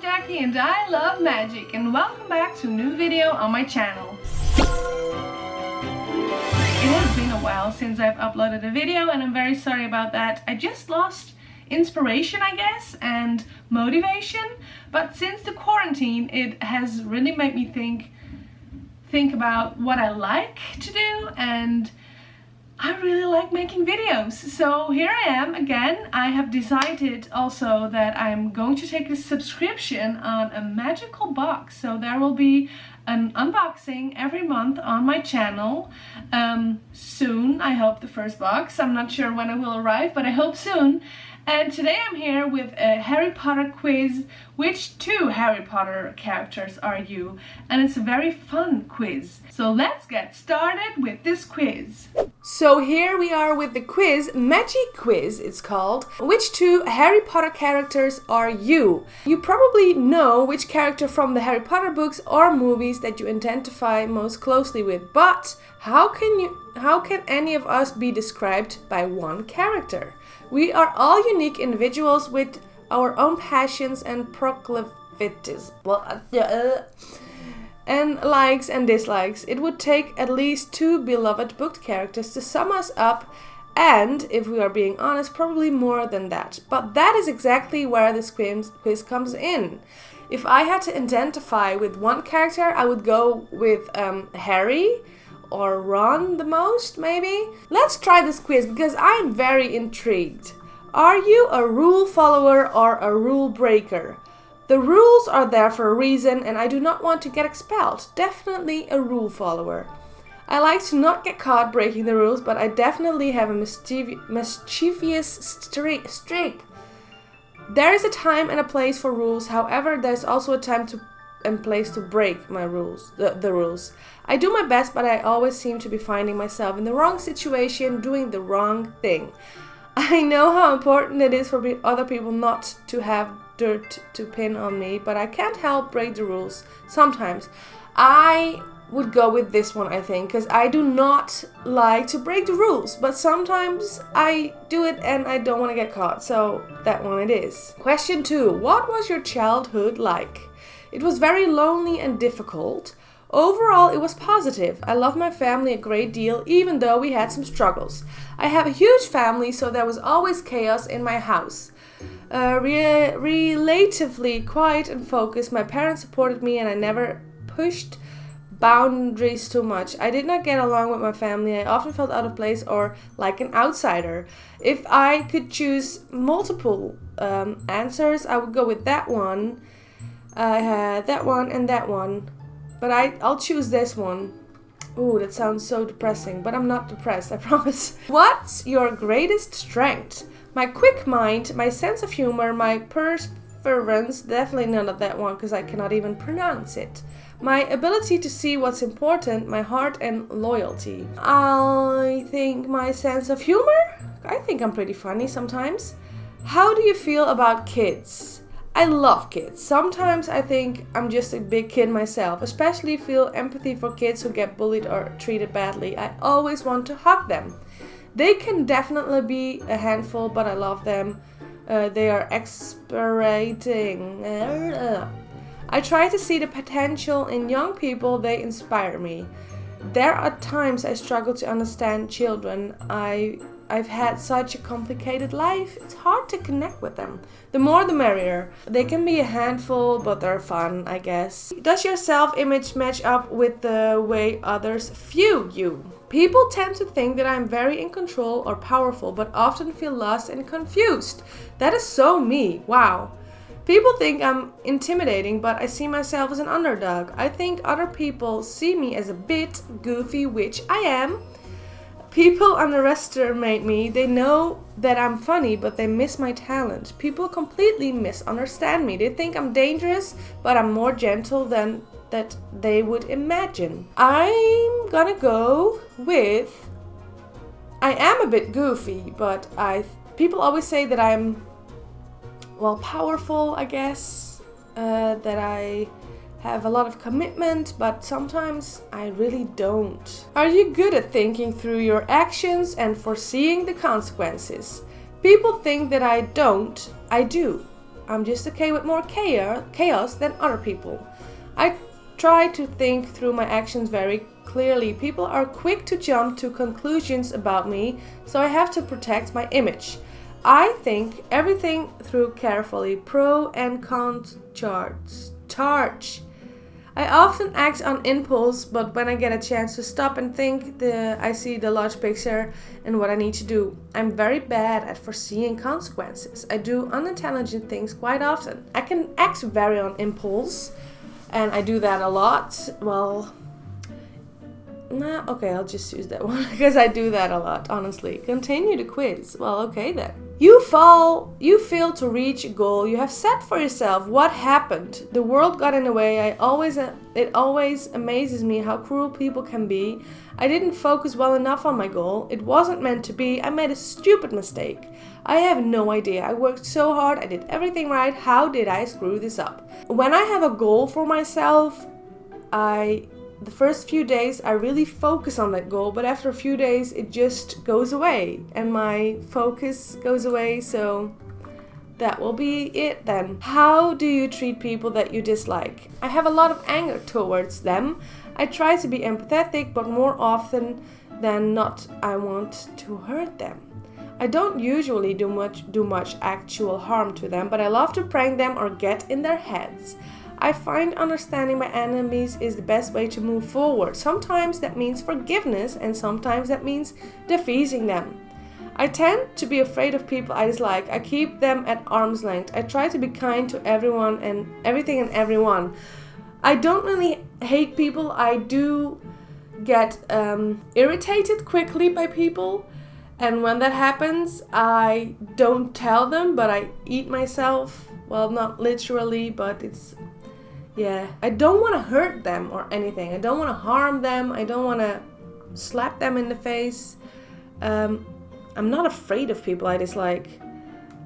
Jackie and I love magic, and welcome back to a new video on my channel. It has been a while since I've uploaded a video and I'm very sorry about that. I just lost inspiration, I guess, and motivation, but since the quarantine it has really made me think about what I like to do, and I really like making videos. So here I am again. I have decided also that I'm going to take a subscription on a magical box. So there will be an unboxing every month on my channel. Soon, I hope, the first box. I'm not sure when it will arrive, but I hope soon. And today I'm here with a Harry Potter quiz. Which two Harry Potter characters are you? And it's a very fun quiz. So let's get started with this quiz. So here we are with the quiz, Magic Quiz it's called. Which two Harry Potter characters are you? You probably know which character from the Harry Potter books or movies that you identify most closely with, but how can any of us be described by one character? We are all unique individuals with our own passions and proclivities. And likes and dislikes. It would take at least two beloved book characters to sum us up, and if we are being honest, probably more than that. But that is exactly where this quiz comes in. If I had to identify with one character, I would go with Harry or Ron the most, maybe. Let's try this quiz because I'm very intrigued. Are you a rule follower or a rule breaker? The rules are there for a reason, and I do not want to get expelled. Definitely a rule follower. I like to not get caught breaking the rules, but I definitely have a mischievous streak. There is a time and a place for rules, however, there's also a time and place to break my rules, the rules. I do my best, but I always seem to be finding myself in the wrong situation, doing the wrong thing. I know how important it is for other people not to have dirt to pin on me, but I can't help break the rules sometimes. I would go with this one, I think, because I do not like to break the rules, but sometimes I do it and I don't want to get caught, so that one it is. Question 2. What was your childhood like? It was very lonely and difficult. Overall, it was positive. I love my family a great deal, even though we had some struggles. I have a huge family, so there was always chaos in my house. Relatively quiet and focused, my parents supported me and I never pushed boundaries too much. I did not get along with my family. I often felt out of place or like an outsider. If I could choose multiple answers, I would go with that one. I had that one and that one. But I'll choose this one. Ooh, that sounds so depressing, but I'm not depressed, I promise. What's your greatest strength? My quick mind, my sense of humor, my perseverance, definitely none of that one because I cannot even pronounce it. My ability to see what's important, my heart and loyalty. I think my sense of humor? I think I'm pretty funny sometimes. How do you feel about kids? I love kids. Sometimes I think I'm just a big kid myself, especially feel empathy for kids who get bullied or treated badly. I always want to hug them. They can definitely be a handful, but I love them. They are exasperating. I try to see the potential in young people. They inspire me. There are times I struggle to understand children. I've had such a complicated life, it's hard to connect with them. The more the merrier. They can be a handful, but they're fun, I guess. Does your self-image match up with the way others view you? People tend to think that I'm very in control or powerful, but often feel lost and confused. That is so me, wow. People think I'm intimidating, but I see myself as an underdog. I think other people see me as a bit goofy, which I am. People underestimate me. They know that I'm funny, but they miss my talent. People completely misunderstand me. They think I'm dangerous, but I'm more gentle than that they would imagine. I'm gonna go with... I am a bit goofy, but people always say that I'm, well, powerful, I guess. That I have a lot of commitment, but sometimes I really don't. Are you good at thinking through your actions and foreseeing the consequences? People think that I don't. I do. I'm just okay with more chaos than other people. I try to think through my actions very clearly. People are quick to jump to conclusions about me, so I have to protect my image. I think everything through carefully, pro and cons charge. I often act on impulse, but when I get a chance to stop and think, I see the large picture and what I need to do. I'm very bad at foreseeing consequences. I do unintelligent things quite often. I can act very on impulse, and I do that a lot. Well, nah, okay, I'll just use that one because I do that a lot, honestly. Continue the quiz. Well, okay then. You fail to reach a goal you have set for yourself. What happened? The world got in the way. It always amazes me how cruel people can be. I didn't focus well enough on my goal. It wasn't meant to be. I made a stupid mistake. I have no idea. I worked so hard. I did everything right. How did I screw this up? When I have a goal for myself, the first few days I really focus on that goal, but after a few days it just goes away and my focus goes away, so that will be it then. How do you treat people that you dislike? I have a lot of anger towards them. I try to be empathetic, but more often than not I want to hurt them. I don't usually do much actual harm to them, but I love to prank them or get in their heads. I find understanding my enemies is the best way to move forward. Sometimes that means forgiveness, and sometimes that means defeating them. I tend to be afraid of people I dislike. I keep them at arm's length. I try to be kind to everyone and everything and everyone. I don't really hate people. I do get irritated quickly by people. And when that happens, I don't tell them, but I eat myself. Well, not literally, but it's... yeah, I don't want to hurt them or anything. I don't want to harm them. I don't want to slap them in the face. I'm not afraid of people I dislike.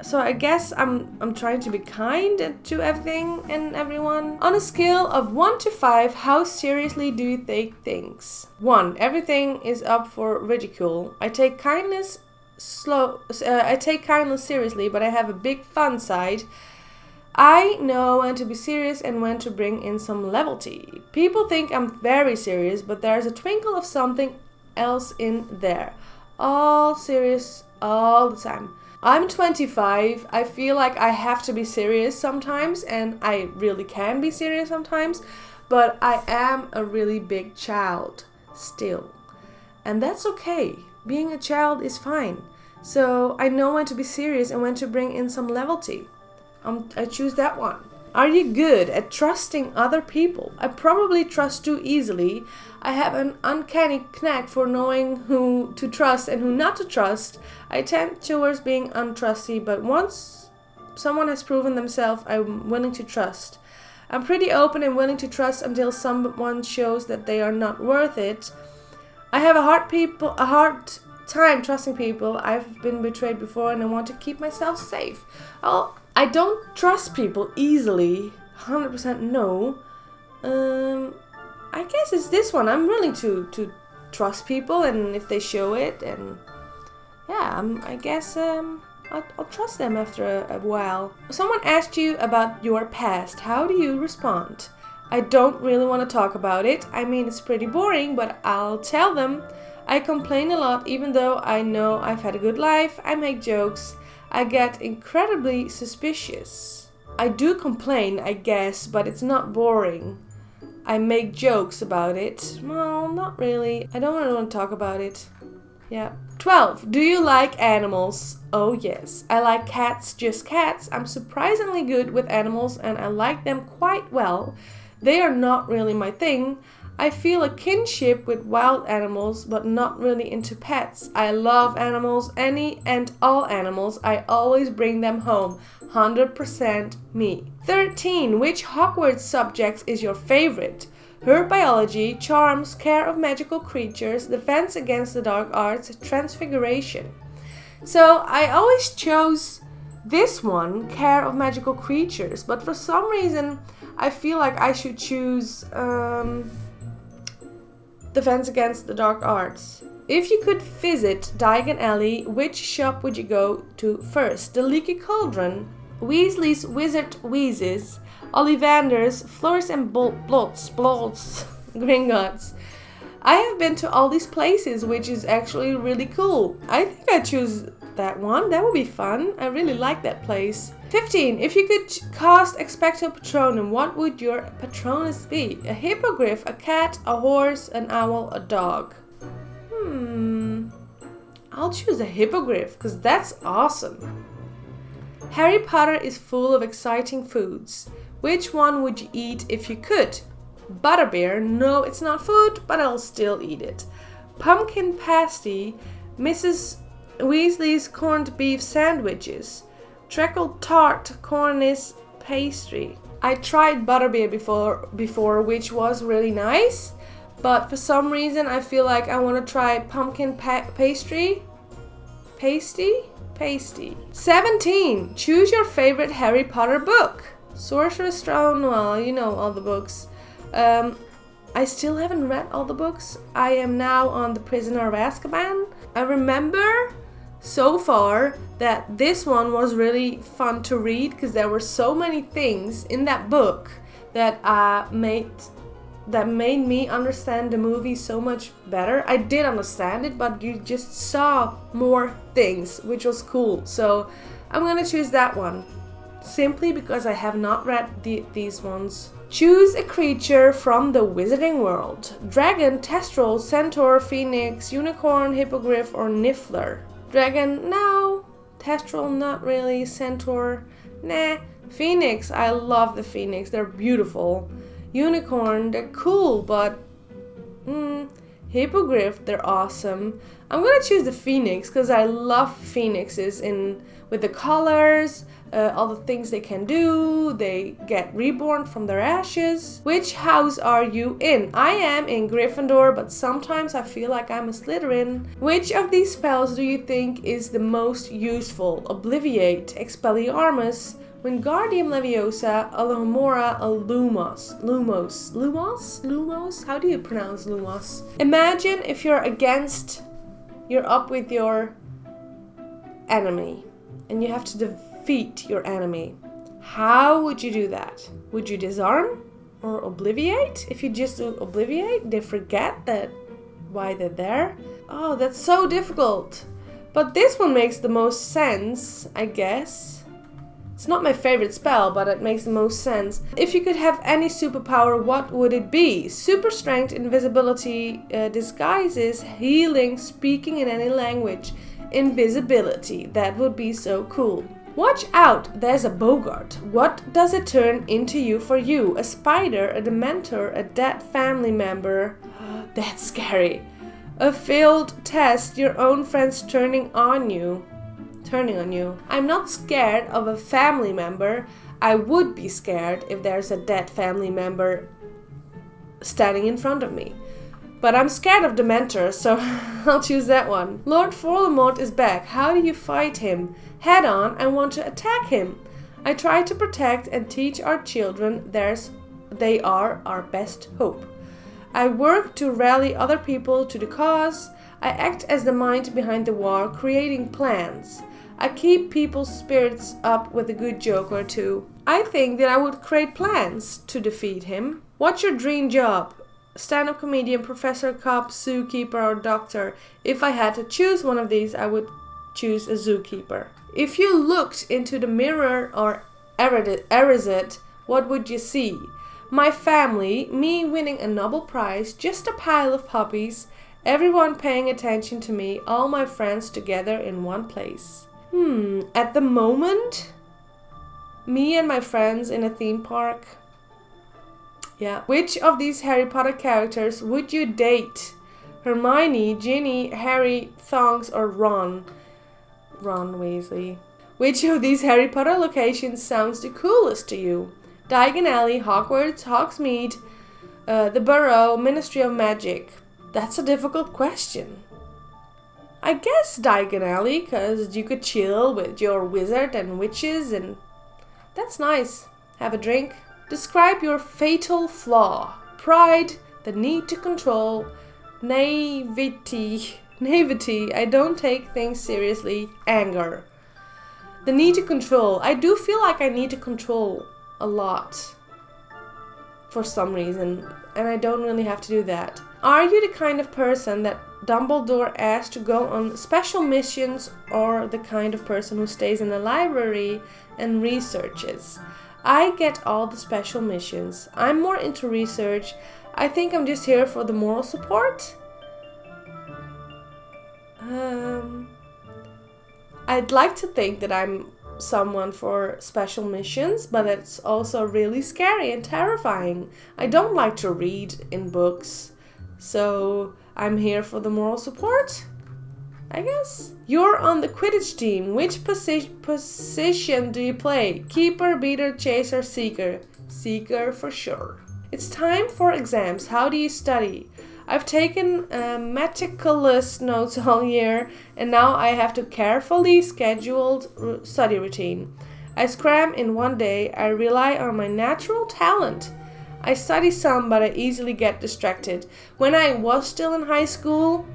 So I guess I'm trying to be kind to everything and everyone. On a scale of 1 to 5, how seriously do you take things? 1. Everything is up for ridicule. I take kindness seriously, but I have a big fun side. I know when to be serious and when to bring in some levity. People think I'm very serious, but there's a twinkle of something else in there. All serious all the time. I'm 25. I feel like I have to be serious sometimes, and I really can be serious sometimes, but I am a really big child still. And that's okay. Being a child is fine. So I know when to be serious and when to bring in some levity. I choose that one. Are you good at trusting other people? I probably trust too easily. I have an uncanny knack for knowing who to trust and who not to trust. I tend towards being untrusty, but once someone has proven themselves, I'm willing to trust. I'm pretty open and willing to trust until someone shows that they are not worth it. I have a hard time trusting people. I've been betrayed before and I want to keep myself safe. I don't trust people easily. 100% no. I guess it's this one. I'm willing to trust people, and if they show it, and yeah, I guess I'll trust them after a while. Someone asked you about your past. How do you respond? I don't really want to talk about it. I mean, it's pretty boring, but I'll tell them. I complain a lot, even though I know I've had a good life. I make jokes. I get incredibly suspicious. I do complain, I guess, but it's not boring. I make jokes about it. Well, not really. I don't really want to talk about it. Yeah. 12. Do you like animals? Oh yes. I like cats, just cats. I'm surprisingly good with animals and I like them quite well. They are not really my thing. I feel a kinship with wild animals, but not really into pets. I love animals, any and all animals. I always bring them home. 100% me. 13. Which Hogwarts subject is your favorite? Herb biology, charms, care of magical creatures, defense against the dark arts, transfiguration. So I always chose this one, care of magical creatures, but for some reason I feel like I should choose defense against the dark arts. If you could visit Diagon Alley, which shop would you go to first? The Leaky Cauldron Weasley's Wizard Wheezes, Ollivander's Flourish and Blots, Gringotts. I have been to all these places, which is actually really cool. I think I choose that one. That would be fun. I really like that place. 15. If you could cast Expecto Patronum, what would your Patronus be? A hippogriff, a cat, a horse, an owl, a dog? I'll choose a hippogriff because that's awesome. Harry Potter is full of exciting foods. Which one would you eat if you could? Butterbeer, no, it's not food, but I'll still eat it. Pumpkin pasty, Mrs. Weasley's corned beef sandwiches, treacle tart, cornice pastry. I tried butterbeer before, which was really nice, but for some reason I feel like I want to try pumpkin pastry. Pasty. 17. Choose your favorite Harry Potter book. Sorcerer's Stone, well, you know all the books. I still haven't read all the books. I am now on The Prisoner of Azkaban. I remember so far that this one was really fun to read because there were so many things in that book that made me understand the movie so much better. I did understand it, but you just saw more things, which was cool. So I'm gonna choose that one, simply because I have not read these ones. Choose a creature from the wizarding world. Dragon, Testrel, Centaur, Phoenix, Unicorn, Hippogriff, or Niffler. Dragon, no. Testrel, not really. Centaur, nah. Phoenix, I love the Phoenix. They're beautiful. Unicorn, they're cool, but Hippogriff, they're awesome. I'm gonna choose the Phoenix because I love Phoenixes with the colors, all the things they can do. They get reborn from their ashes. Which house are you in? I am in Gryffindor, but sometimes I feel like I'm a Slytherin. Which of these spells do you think is the most useful? Obliviate, Expelliarmus, Wingardium Leviosa, Alohomora, Lumos? How do you pronounce Lumos? Imagine if you're up with your enemy and you have to defeat your enemy. How would you do that? Would you disarm or obliviate? If you just do obliviate, they forget why they're there. Oh, that's so difficult. But this one makes the most sense, I guess. It's not my favorite spell, but it makes the most sense. If you could have any superpower, what would it be? Super strength, invisibility, disguises, healing, speaking in any language. Invisibility. That would be so cool. Watch out, there's a Bogart. What does it turn into you for you? A spider, a dementor, a dead family member. That's scary. A failed test, your own friends turning on you. I'm not scared of a family member. I would be scared if there's a dead family member standing in front of me. But I'm scared of Dementors, so I'll choose that one. Lord Voldemort is back. How do you fight him? Head on, I want to attack him. I try to protect and teach our children they are our best hope. I work to rally other people to the cause. I act as the mind behind the war, creating plans. I keep people's spirits up with a good joke or two. I think that I would create plans to defeat him. What's your dream job? Stand-up comedian, professor, cop, zookeeper, or doctor. If I had to choose one of these, I would choose a zookeeper. If you looked into the mirror or Erised, what would you see? My family, me winning a Nobel Prize, just a pile of puppies, everyone paying attention to me, all my friends together in one place. At the moment, me and my friends in a theme park. Yeah. Which of these Harry Potter characters would you date? Hermione, Ginny, Harry, Tonks, or Ron? Ron Weasley. Which of these Harry Potter locations sounds the coolest to you? Diagon Alley, Hogwarts, Hogsmeade, the Burrow, Ministry of Magic. That's a difficult question. I guess Diagon Alley, because you could chill with your wizard and witches, and that's nice. Have a drink. Describe your fatal flaw. Pride, the need to control, naivety, I don't take things seriously, anger. The need to control. I do feel like I need to control a lot for some reason, and I don't really have to do that. Are you the kind of person that Dumbledore asked to go on special missions, or the kind of person who stays in the library and researches? I get all the special missions. I'm more into research. I think I'm just here for the moral support. I'd like to think that I'm someone for special missions, but it's also really scary and terrifying. I don't like to read in books, so I'm here for the moral support, I guess. You're on the Quidditch team. Which position do you play? Keeper, beater, chaser, seeker? Seeker for sure. It's time for exams. How do you study? I've taken meticulous notes all year, and now I have to carefully scheduled study routine. I cram in one day. I rely on my natural talent. I study some, but I easily get distracted. When I was still in high school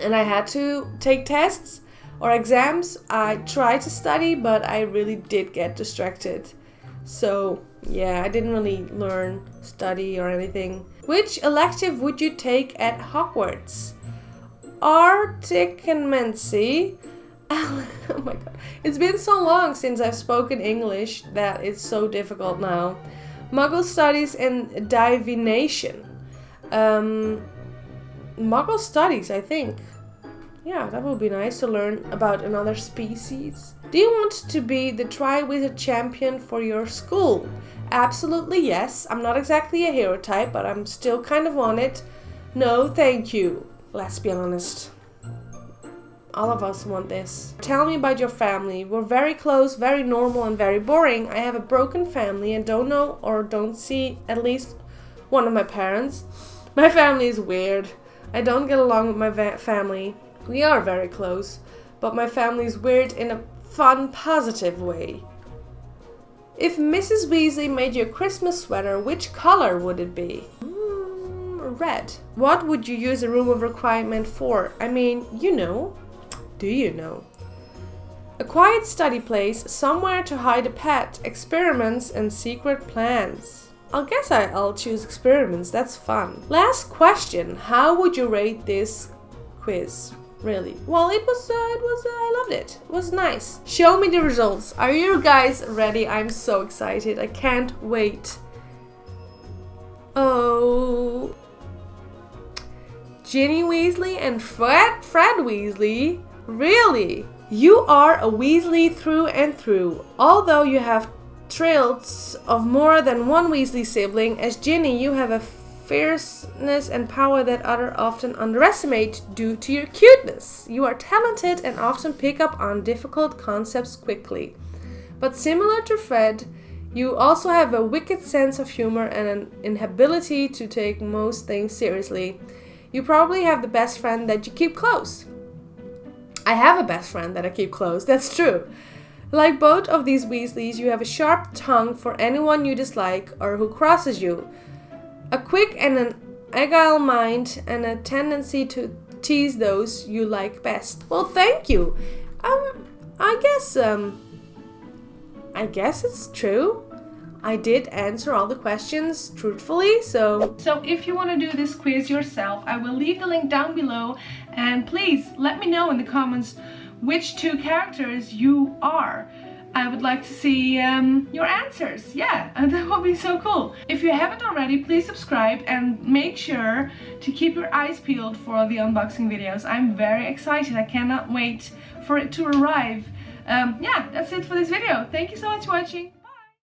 and I had to take tests or exams, I tried to study, but I really did get distracted. So yeah, I didn't really learn, study or anything. Which elective would you take at Hogwarts? Articanmancy. Oh my god. It's been so long since I've spoken English that it's so difficult now. Muggle studies and divination. Muggle studies, I think. Yeah, that would be nice to learn about another species. Do you want to be the Triwizard champion for your school? Absolutely yes. I'm not exactly a hero type, but I'm still kind of on it. No, thank you. Let's be honest. All of us want this. Tell me about your family. We're very close, very normal, and very boring. I have a broken family and don't know or don't see at least one of my parents. My family is weird. I don't get along with my family. We are very close, but my family is weird in a fun, positive way. If Mrs. Weasley made you a Christmas sweater, which color would it be? Red. What would you use a room of requirement for? I mean, you know. Do you know? A quiet study place, somewhere to hide a pet, experiments and secret plans. I guess I'll choose experiments, that's fun. Last question, how would you rate this quiz? Really? Well, I loved it. It was nice. Show me the results. Are you guys ready? I'm so excited. I can't wait. Oh. Ginny Weasley and Fred Weasley? Really? You are a Weasley through and through. Although you have traits of more than one Weasley sibling, as Ginny you have a fierceness and power that others often underestimate due to your cuteness. You are talented and often pick up on difficult concepts quickly. But similar to Fred, you also have a wicked sense of humor and an inability to take most things seriously. You probably have the best friend that you keep close. I have a best friend that I keep close, that's true. Like both of these Weasleys, you have a sharp tongue for anyone you dislike or who crosses you. A quick and an agile mind and a tendency to tease those you like best. Well, thank you. I guess it's true. I did answer all the questions truthfully, so if you want to do this quiz yourself, I will leave the link down below, and please let me know in the comments which two characters you are. I would like to see your answers. Yeah, that would be so cool. If you haven't already, please subscribe and make sure to keep your eyes peeled for the unboxing videos. I'm very excited. I cannot wait for it to arrive. Yeah, that's it for this video. Thank you so much for watching.